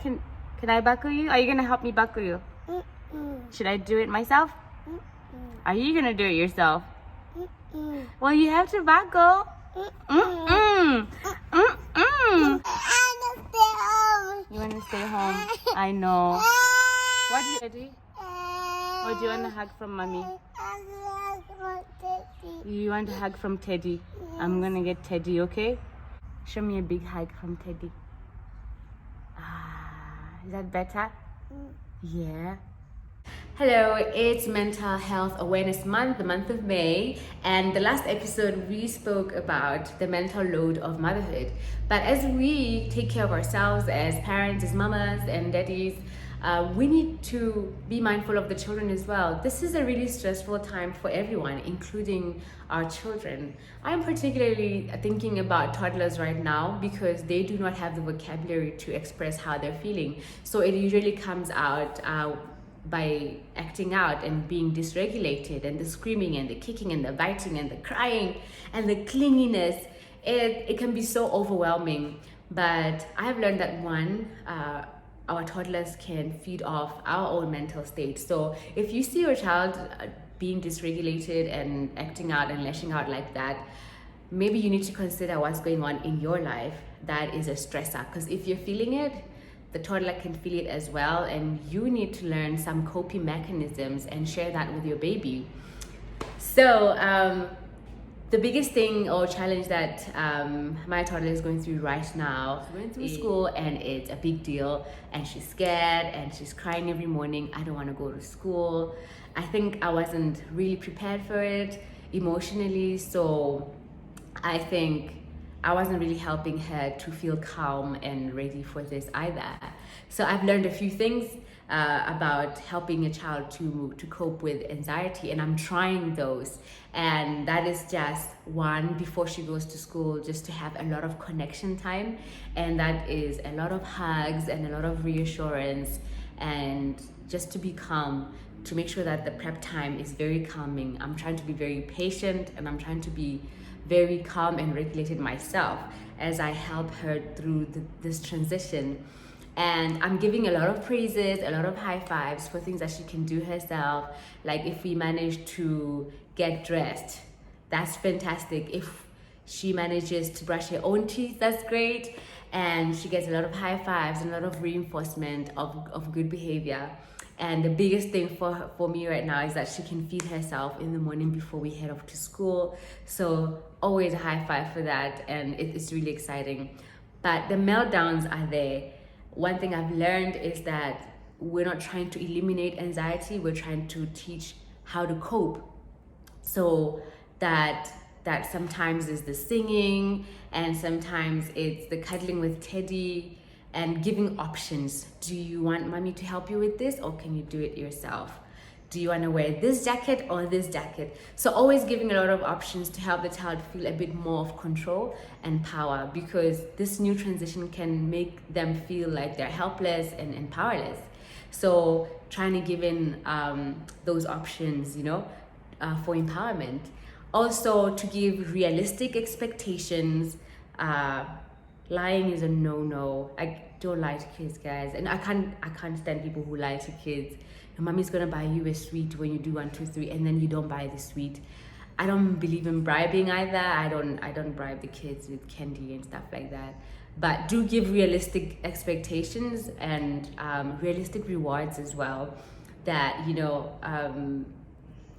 Can I buckle you? Are you gonna help me buckle you? Should I do it myself? Are you gonna do it yourself? Well, you have to buckle. Mm-mm. Mm-mm. You want to stay home? I know. What do you, Teddy? Or do you want a hug from mommy? You want a hug from Teddy? I'm gonna get Teddy, okay? Show me a big hug from Teddy. Is that better? Yeah. Hello, it's Mental Health Awareness Month, the month of May, and the last episode we spoke about the mental load of motherhood. But as we take care of ourselves as parents, as mamas and daddies, we need to be mindful of the children as well. This is a really stressful time for everyone, including our children. I'm particularly thinking about toddlers right now because they do not have the vocabulary to express how they're feeling. So it usually comes out by acting out and being dysregulated, and the screaming and the kicking and the biting and the crying and the clinginess. It can be so overwhelming. But I've learned that our toddlers can feed off our own mental state. So if you see your child being dysregulated and acting out and lashing out like that, maybe you need to consider what's going on in your life that is a stressor. Because if you're feeling it, the toddler can feel it as well, and you need to learn some coping mechanisms and share that with your baby. So the biggest thing or challenge that my toddler is going through right now, she's going through school and it's a big deal, and she's scared and she's crying every morning. I don't want to go to school. I think I wasn't really prepared for it emotionally, so I think I wasn't really helping her to feel calm and ready for this either. So I've learned a few things about helping a child to cope with anxiety, and I'm trying those. And that is just one, before she goes to school, just to have a lot of connection time, and that is a lot of hugs and a lot of reassurance, and just to be calm, to make sure that the prep time is very calming. I'm trying to be very patient, and I'm trying to be very calm and regulated myself as I help her through this transition. And I'm giving a lot of praises, a lot of high fives for things that she can do herself. Like if we manage to get dressed, that's fantastic. If she manages to brush her own teeth, that's great. And she gets a lot of high fives and a lot of reinforcement of good behavior. And the biggest thing for me right now is that she can feed herself in the morning before we head off to school. So always a high five for that, and it's really exciting. But the meltdowns are there. One thing I've learned is that we're not trying to eliminate anxiety, we're trying to teach how to cope. So that sometimes is the singing, and sometimes it's the cuddling with Teddy, and giving options. Do you want mommy to help you with this, or can you do it yourself? Do you want to wear this jacket or this jacket? So always giving a lot of options to help the child feel a bit more of control and power, because this new transition can make them feel like they're helpless and powerless. So trying to give in those options, for empowerment. Also to give realistic expectations. Lying is a no-no. I don't lie to kids, guys, and I can't stand people who lie to kids. And mommy's gonna buy you a sweet when you do 1, 2, 3, and then you don't buy the sweet. I don't believe in bribing either. I don't bribe the kids with candy and stuff like that. But do give realistic expectations and realistic rewards as well. That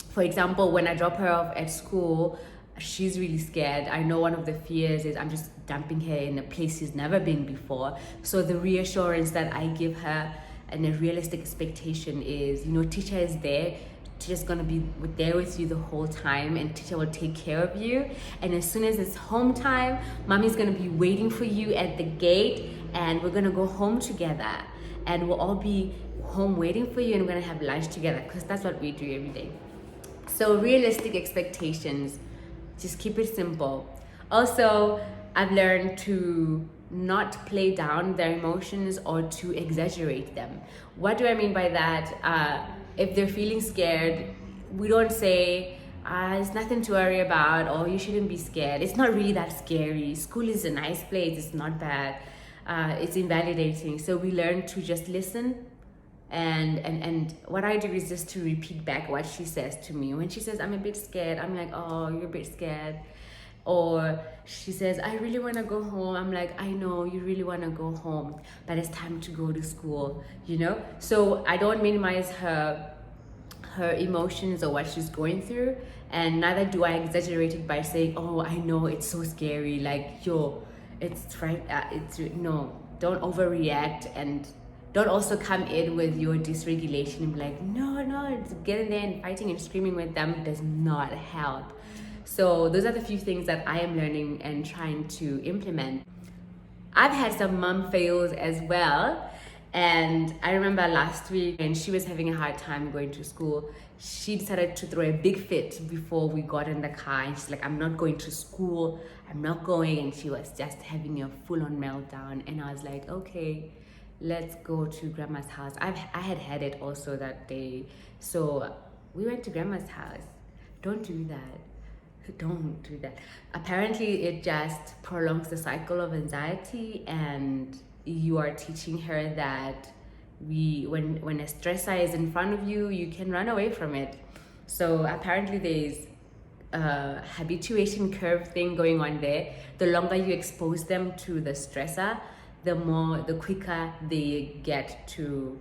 for example, when I drop her off at school, she's really scared. I know one of the fears is I'm just dumping her in a place she's never been before. So the reassurance that I give her and a realistic expectation is, teacher is there. Teacher's gonna be there with you the whole time, and teacher will take care of you. And as soon as it's home time, mommy's gonna be waiting for you at the gate, and we're gonna go home together. And we'll all be home waiting for you, and we're gonna have lunch together, because that's what we do every day. So realistic expectations. Just keep it simple. Also, I've learned to not play down their emotions or to exaggerate them. What do I mean by that? If they're feeling scared, we don't say, it's nothing to worry about, or you shouldn't be scared. It's not really that scary. School is a nice place, it's not bad. it's invalidating. So we learn to just listen. And what I do is just to repeat back what she says to me. When she says, I'm a bit scared, I'm like, oh, you're a bit scared. Or she says, I really want to go home. I'm like, I know you really want to go home, but it's time to go to school, you know? So I don't minimize her emotions or what she's going through, and neither do I exaggerate it by saying, oh, I know it's so scary, like, yo, it's right, no, don't overreact, and don't also come in with your dysregulation and be like, no, it's getting there and fighting and screaming with them does not help. So those are the few things that I am learning and trying to implement. I've had some mom fails as well. And I remember last week when she was having a hard time going to school, she decided to throw a big fit before we got in the car. And she's like, I'm not going to school, I'm not going. And she was just having a full-on meltdown. And I was like, okay, let's go to grandma's house. I had it also that day. So we went to grandma's house. Don't do that. Don't do that. Apparently it just prolongs the cycle of anxiety, and you are teaching her that when a stressor is in front of you, you can run away from it. So apparently there's a habituation curve thing going on there. The longer you expose them to the stressor, the quicker they get to,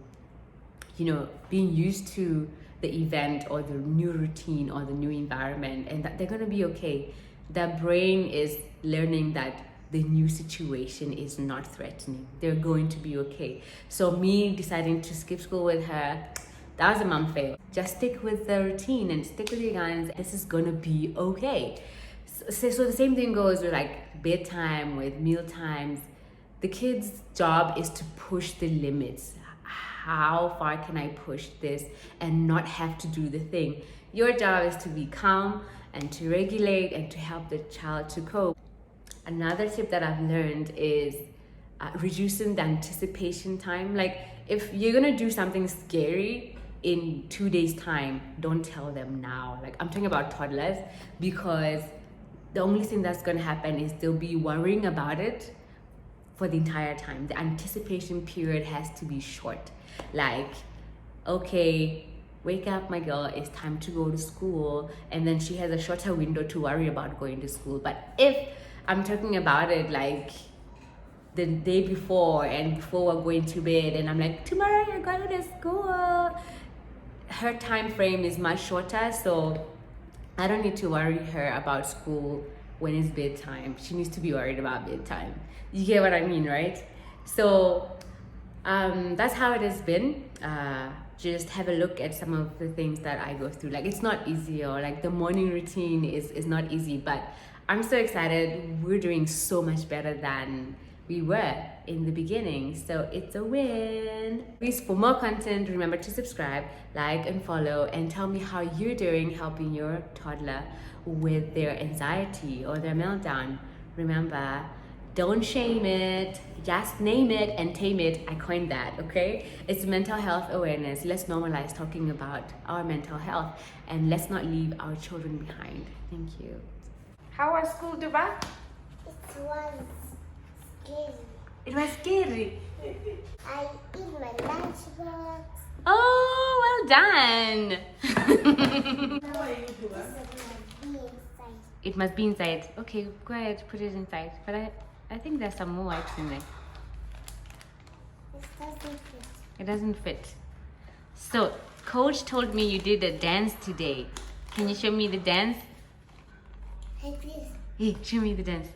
being used to the event or the new routine or the new environment, and that they're going to be okay. Their brain is learning that the new situation is not threatening. They're going to be okay. So me deciding to skip school with her, that was a mom fail. Just stick with the routine and stick with your guns. This is going to be okay. So the same thing goes with like bedtime, with meal times. The kid's job is to push the limits. How far can I push this and not have to do the thing? Your job is to be calm and to regulate and to help the child to cope. Another tip that I've learned is reducing the anticipation time. Like, if you're gonna do something scary in 2 days' time, don't tell them now. Like, I'm talking about toddlers, because the only thing that's gonna happen is they'll be worrying about it for the entire time. The anticipation period has to be short. Like, okay, wake up, my girl, it's time to go to school. And then she has a shorter window to worry about going to school. But if I'm talking about it like the day before and before we're going to bed, and I'm like, tomorrow you're going to school, her time frame is much shorter. So I don't need to worry her about school when it's bedtime. She needs to be worried about bedtime. You get what I mean, right? So that's how it has been. Just have a look at some of the things that I go through. Like, it's not easy, or like the morning routine is not easy, but I'm so excited. We're doing so much better than we were in the beginning, so it's a win. Please, for more content, remember to subscribe, like, and follow, and tell me how you're doing helping your toddler with their anxiety or their meltdown. Remember, don't shame it, just name it and tame it. I coined that, okay? It's mental health awareness. Let's normalize talking about our mental health, and let's not leave our children behind. Thank you. How was school, Duba? It was scary. It was scary. I eat my lunchbox. Oh, well done. It must be inside. Okay, go ahead, put it inside. But I think there's some more wipes in there. This doesn't fit. It doesn't fit. So, Coach told me you did a dance today. Can you show me the dance? Hey, please. Hey, show me the dance.